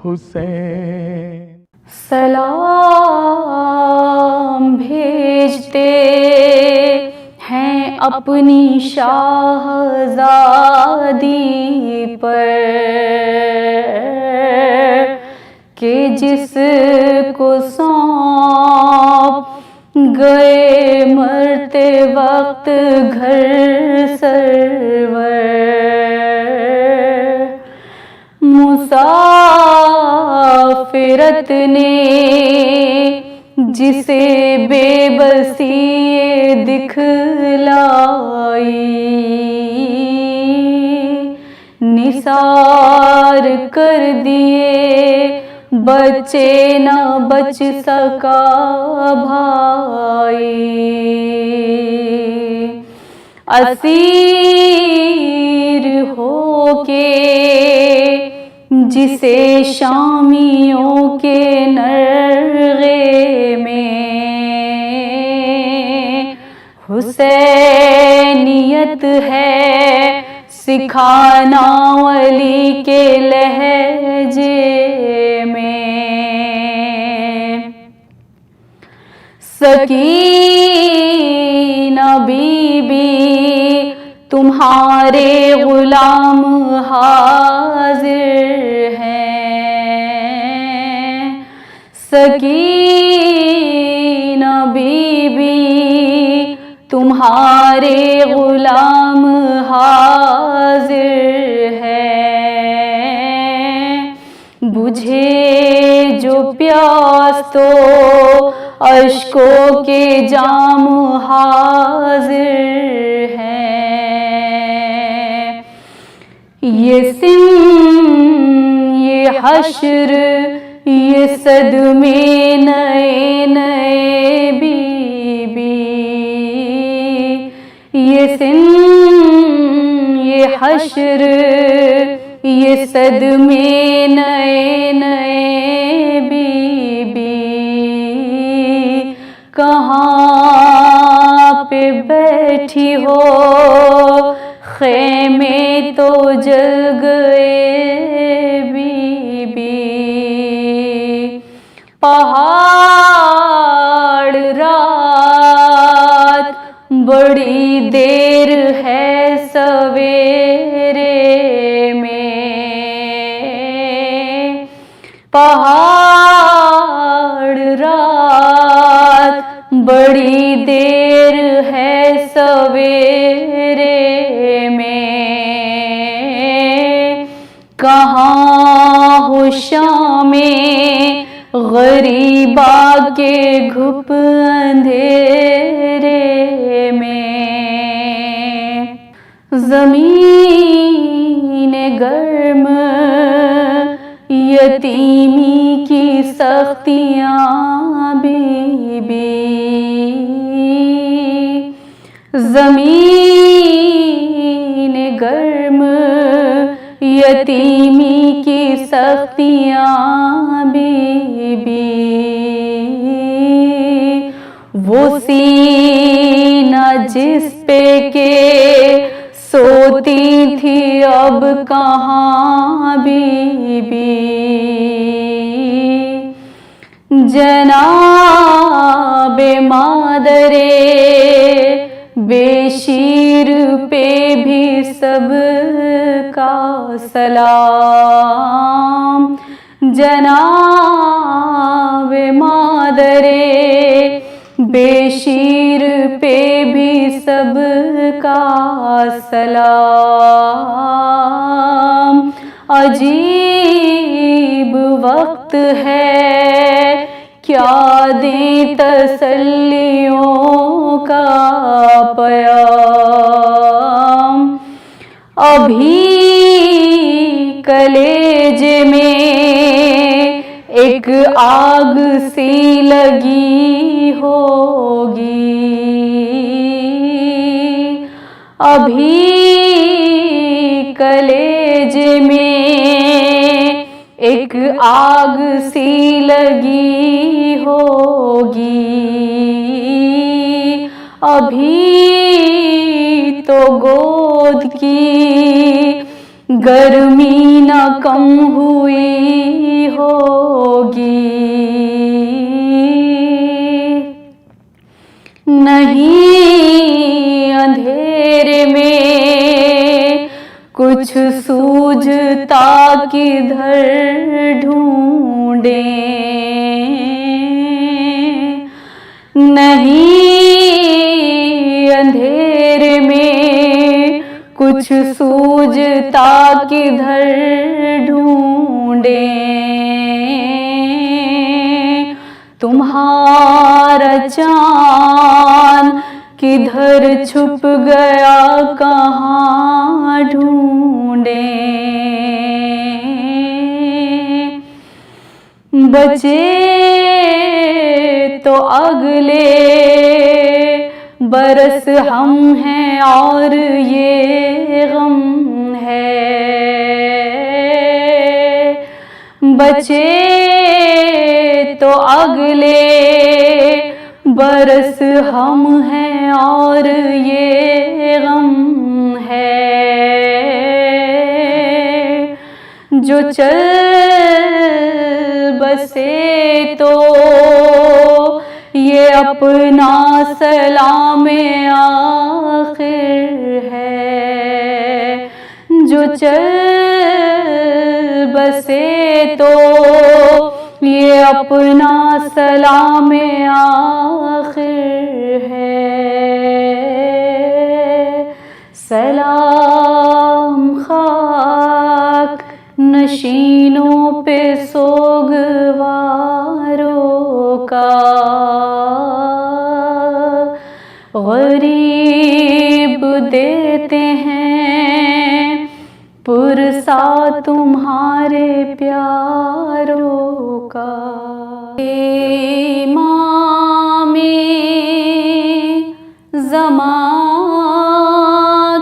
हुसैन। सलाम भेजते हैं अपनी शाहज़ादी पर कि जिसको सौंप गए मरते वक्त घर सरवर। मुसाफिरत ने जिसे बेबसी दिखलाई, निसार कर दिए बच्चे न बच सका भाई। असीर होके जिसे शामियों के नरगे में हुसैनियत है सिखाना वली के लहजे में। सकीना बीबी तुम्हारे गुलाम हाजिर हैं। सकीना बीबी तुम्हारे गुलाम हाजिर हैं। बुझे जो प्यास तो अश्कों के जाम हाजिर हैं। ये सिन ये हश्र ये सदमे नए नए बीबी। ये सिन ये हश्र ये सदमे नए नए बीबी। कहाँ पे बैठी हो खेमे तो जल गए बीबी। पहाड़ रात बड़ी देर है सवेरे में। पहाड़ रात बड़ी देर है सवेरे में। कहाँ हो शामें गरीबा के घुप अंधेरे में। ज़मीन गर्म यतीमी की सख्तियाँ बीबी। ज़मीन गर्म यतीमी की सख्तियाँ बीबी। वो सीना जिस पे के सोती थी अब कहाँ बीबी। जनाबे मादरे बेशीर पे भी सबका सलाम। जनाबे मादरे बेशीर पे भी सबका सलाम। अजीब वक्त है क्या दें तसल्लियों का पयाम। अभी कलेजे में एक आग सी लगी होगी। अभी कलेजे में एक आग सी लगी होगी। अभी तो गोद की गर्मी न कम हुई होगी। नहीं अंधेरे में कुछ सूझता किधर ढूंढे, नहीं अंधेरे में कुछ सूझता किधर ढूंढे, तुम्हारा चाँद किधर छुप गया कहाँ ढूंढे। बचे तो अगले बरस हम हैं और ये गम है, बचे तो अगले बरस हम हैं और ये गम है। जो चल बसे तो ये अपना सलाम आखिर है, जो चल बसे तो ये अपना सलाम आखिर है। सलाम खाक नशीनों पे सोगवारों का, गरीब देते हैं पुरसा तुम्हारे प्यारों का। इमामे ज़मां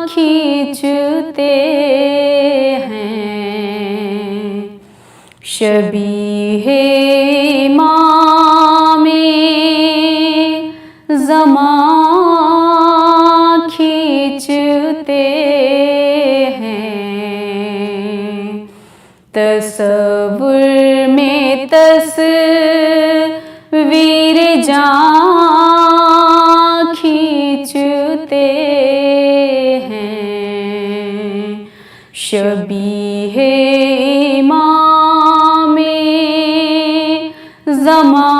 खींचते हैं, शबीहे इमामे ज़मां खींचते हैं, तसव्वुर में तस्वीर जाँ खींचते हैं, शबीहे इमामे ज़मां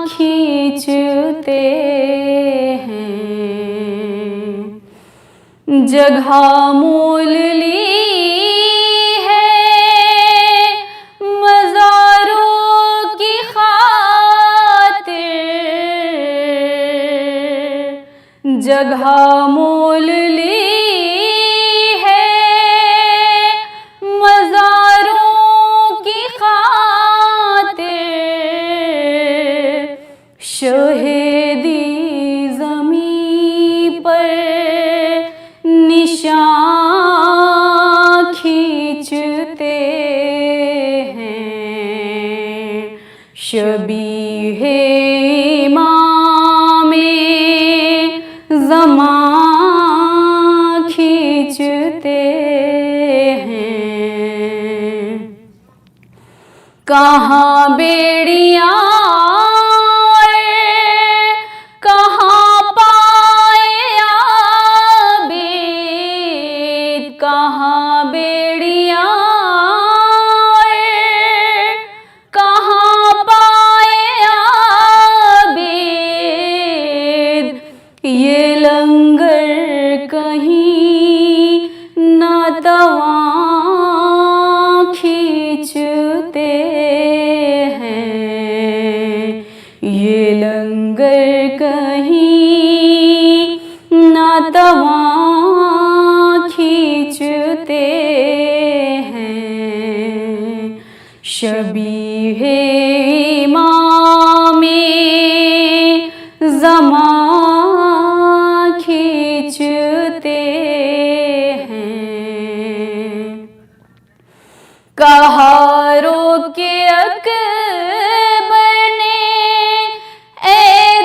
खींचते हैं। जगह मोल ली जगह मोल ली है मज़ारों की खातिर, शहीदी ज़मीं पर निशान खींचते हैं, शबीहे इमामे ज़मां खींचते हैं। कहाँ बेड़ियाँ कहाँ पाए आबिद, कहाँ बेड़ियाँ कहाँ पाए आबिद, ये लंगर कहीं ना तवां खींचते हैं, ये लंगर कहीं ना तवां खींचते हैं, शबीहे इमामे ज़मां खींचते हैं। कहा रोके अकबर ने ए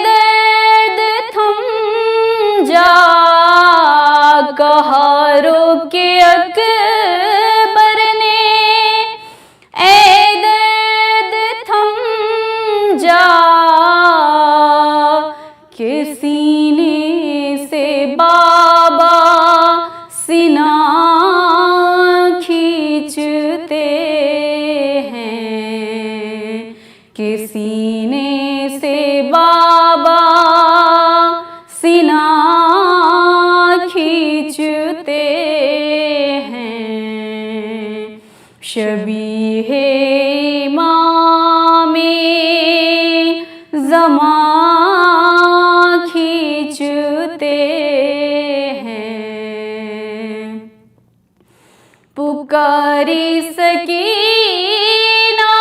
दर्द थम जा, कहा रोके अकबर ने के सीने से बाबा सीना खींचते हैं। शबीहे इमामे ज़मा खींचते हैं। पुकारी सकीना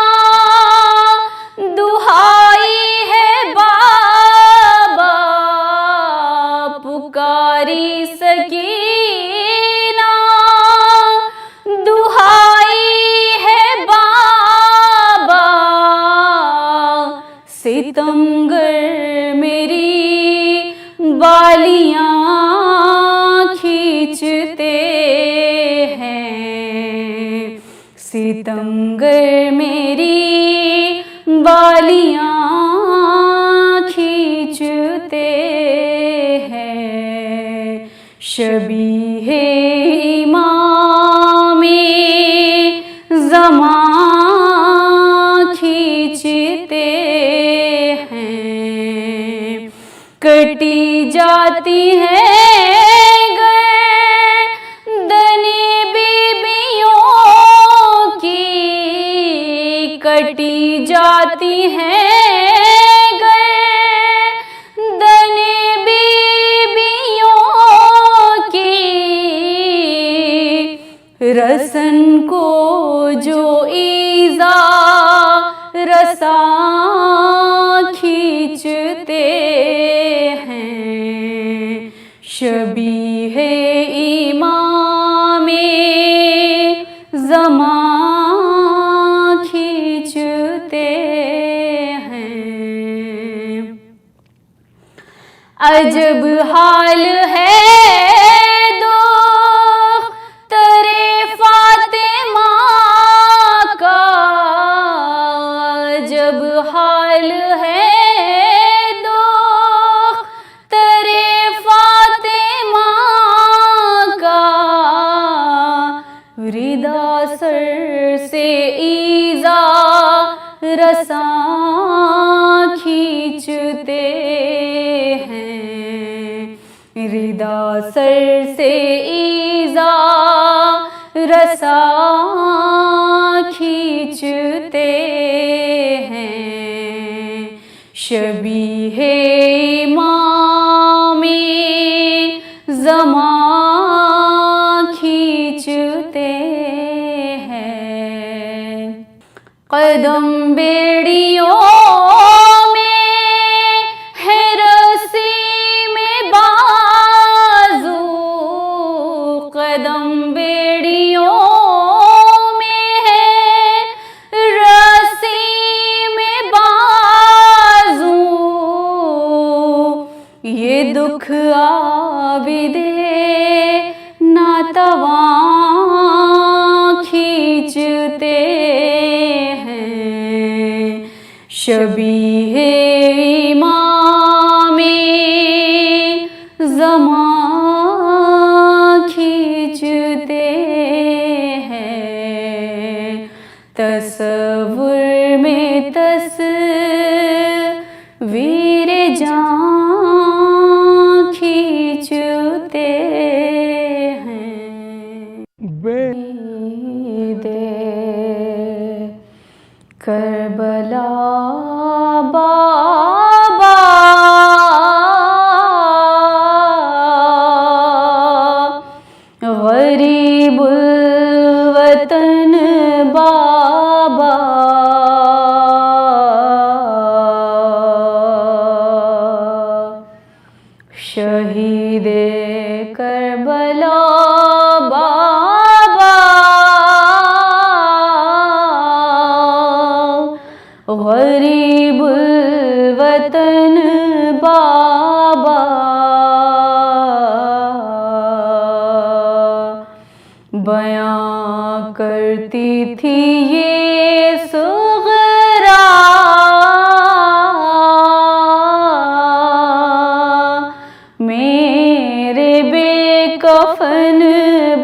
दुहाई है बाबा, पुकारी सकीना दुहाई है बाबा। सितमगर मेरी बालियां खींचते हैं। सितमगर मेरी बालियां खींचते हैं। शबीहे इमामे ज़मा खींचते हैं। कटी जाती है गर्दने बीबियों की, कटी जाती है गर्दने बीबियों की। रसन को जो ईज़ा रसा खींचते हैं। शबीहे इमामे ज़मा खींचते हैं। अजब हाल है दो तरे फातिमा का, अजब हाल है दो तरे फातिमा का। रिदा सर से ईज़ा रसा खींचते हैं। रिदा सर से ईज़ा रसा खींचते हैं। शबीहे इमामे ज़मा खींचते हैं। कदम बेड़ियों में है रस्सी में बाजू, कदम बेड़ियों में है रस्सी में बाजू। ये दुख आबिदे नातवा खींचते हैं। शबीहे इमामे ज़मा खींचते हैं। तसव्वुर में तस्वीर जां खींचते हैं। दे करबला बाबा गरीबुल वतन बाबा। शहीदे करबला बाबा गरीबुल वतन बाबा। बयां करती थी ये सुगरा मेरे बेकफन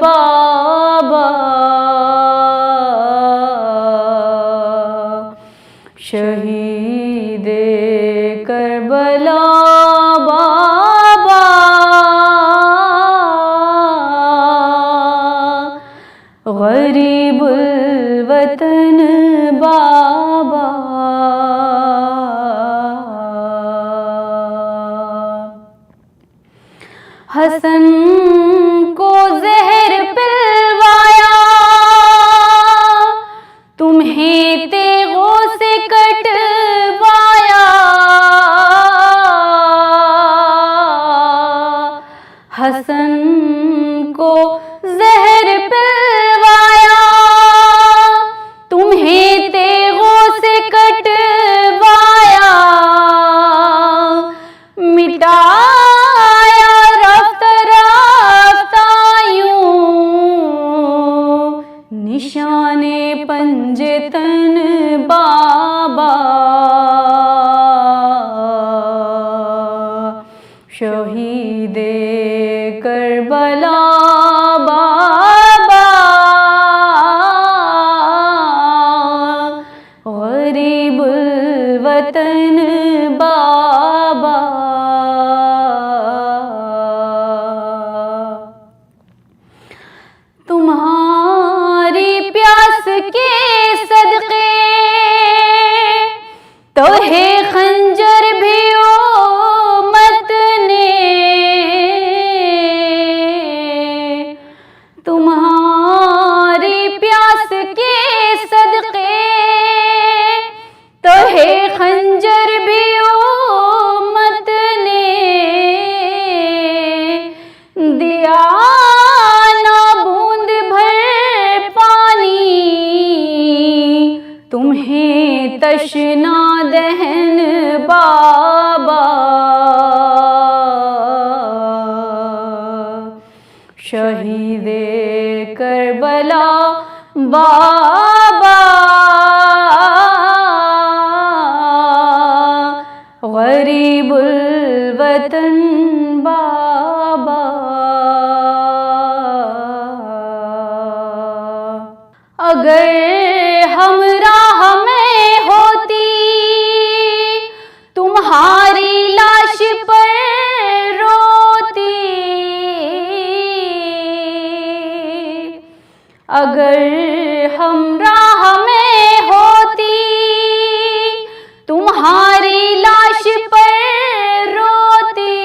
बाबा। शहीद वतन बाबा। हसन को जहर पिलवाया, तुम्हें तेगों से कटवाया। हसन को जहर पिलवाया, तुम्हें तेगों से कटवाया। मिटाया रफ्ता रफ्ता यूं निशाने पंजतन बाबा। शहीदे करबला बाबा, गरीबुल वतन बाबा। तुम्हारी प्यास के सदके तो है खंजर भी उम्मत ने। तुम्हारी प्यास के सदके तो है खंजर भी उम्मत ने। दिया ना बूंद भर पानी, तुम्हें तशना दहन बाबा। शहीदे करबला बाबा, गरीबुल वतन बाबा। अगर हमराह में होती तुम्हारी लाश पर रोती। अगर हमराह में होती तुम्हारी लाश पर रोती।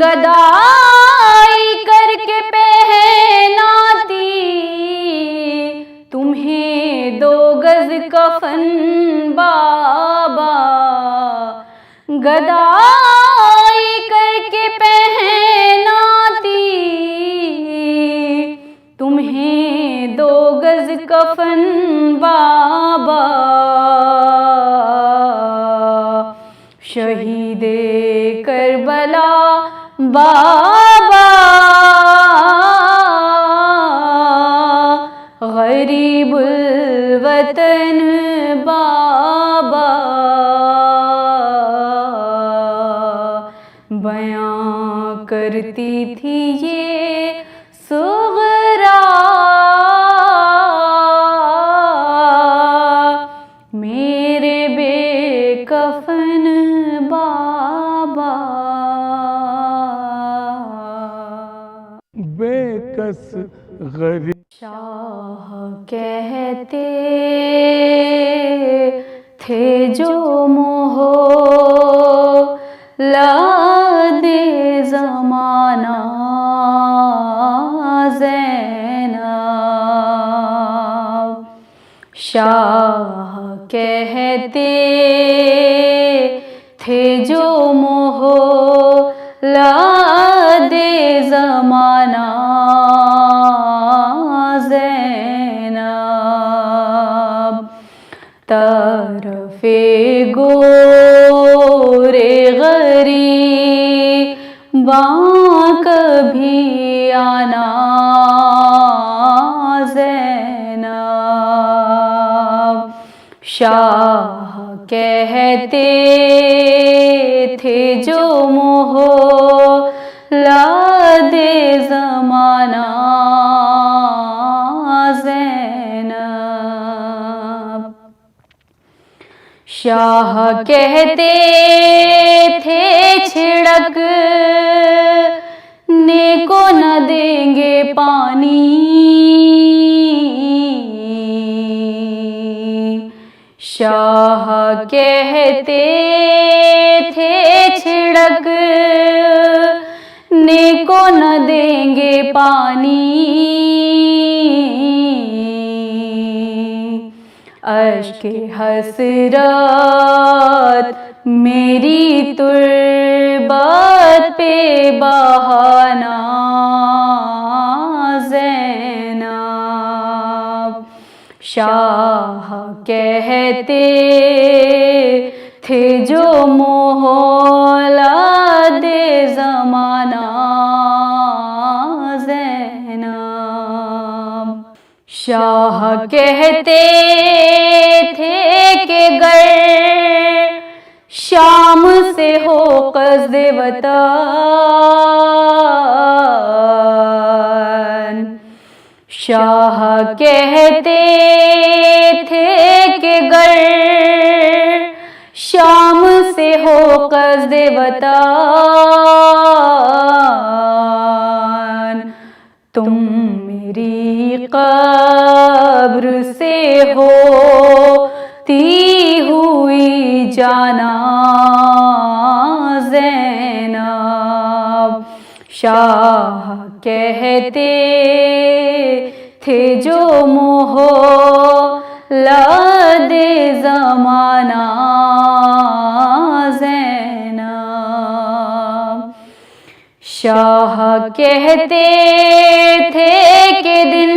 गदाई करके पहनाती, तुम्हें 2 गज कफन बाबा। गदाई करके पहनाती, तुम्हें 2 गज कफन बाबा। शहीदे करबला बाबा, गरीबुल वतन बाबा। बयां करती थी ये सुगरा, मेरे बेकफन बाबा। बेकस गरीब शाह कहते थे जो मोहो ला दे ज़माना ज़ैनब। शाह कहते थे जो मोहो ला दे ज़माना ज़ैनब। तरफ़े गोरे गरीबां कभी आना ज़ैनब। शाह कहते थे जो मोहो ला दे ज़माना ज़ैनब। शाह कहते थे छिड़क ने को न देंगे पानी। शाह कहते थे छिड़क ने को न देंगे पानी, अश्के हसरत मेरी तुर्बत पे बहाना ज़ैनब। शाह कहते थे जो मोहला दे ज़माना ज़ैनब। शाह कहते थे कि गर शाम से हो क़स्द वतन, शाह कहते थे कि गर शाम से हो क़स्द वतन, तुम मेरी कब्र से होती हुई जाना ज़ैनब। शाह कहते थे जो मोहला दे ज़माना ज़ैनब। शाह कहते थे कि दिन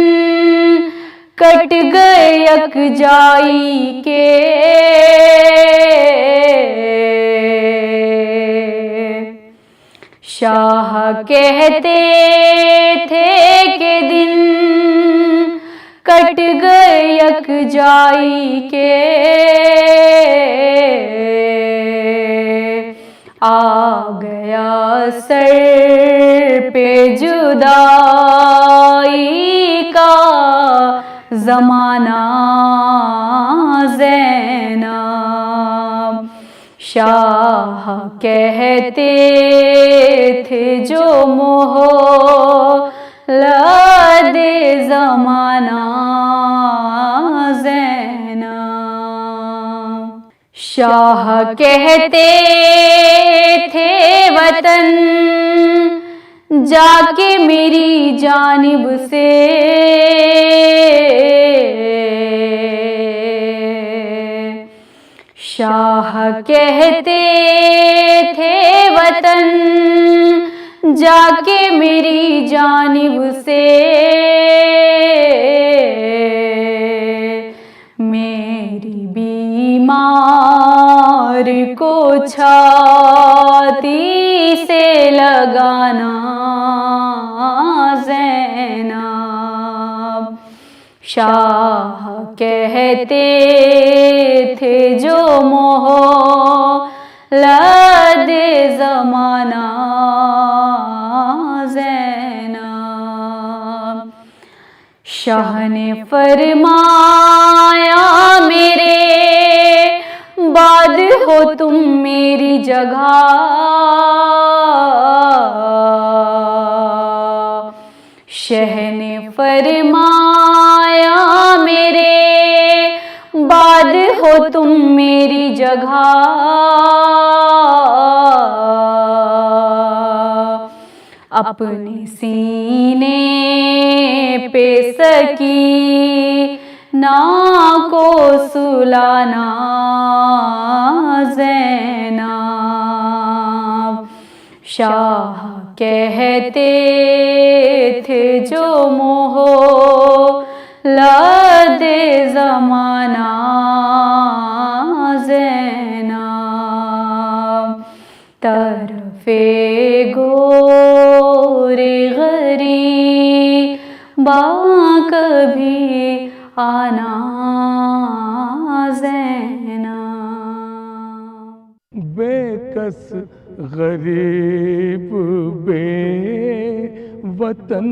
कट गए यकजाई के, शाह कहते थे कि दिन कट गए यकजाई के, आ गया सर पे जुदाई का ज़माना ज़ैनब। शाह कहते थे जो मोहला दे ज़माना ज़ैनब। शाह कहते थे वतन जाके मेरी जानिब से, शाह कहते थे वतन जाके मेरी जानिब से, मेरी बीमार को छाती से लगाना ज़ैनब। शाह कहते थे जो मोहला दे ज़माना ज़ैनब। शाह ने फरमाया मेरे बाद हो तुम मेरी जगह, शाह ने फरमाया मेरे बाद हो तुम मेरी जगह, अपने सीने पे सकीना को सुलाना ज़ैनब। शाह कहते थे जो मोहला दे ज़माना ज़ैनब। तरफ़े गोरे ग़रीबा कभी आना ज़ैनब। बेकस गरीब बे वतन